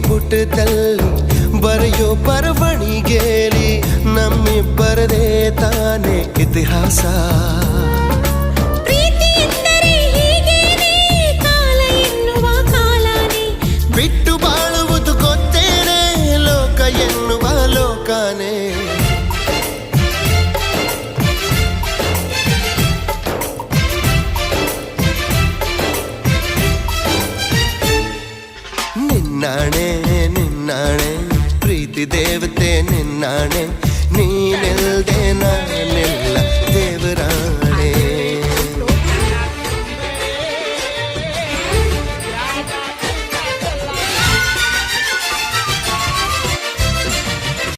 ಪುಟದಲ್ಲಿ ಬರೆಯೋ ಬರವಣಿಗೆಲಿ ನಮ್ಮಿಬ್ಬರದೇ ತಾನೇ ಇತಿಹಾಸ. ಪ್ರೀತಿ ಎಂದರೆ ಹೀಗೇನೆ, ಕಾಲ ಎನ್ನುವ ಕಾಲನೇ ಬಿಟ್ಟು ಬಾಳುವುದು ಗೊತ್ತೇನೆ, ಲೋಕ ಎನ್ನುವ ಲೋಕನೇ. ನಿನ್ನಾಣೆ ನಿನ್ನಾಣೆ ಪ್ರೀತಿ ದೇವತೆ ನಿನ್ನಾಣೆ, ನೀನಿಲ್ದೆ ನಾನಿಲ್ಲ ದೇವರಾಣೆ.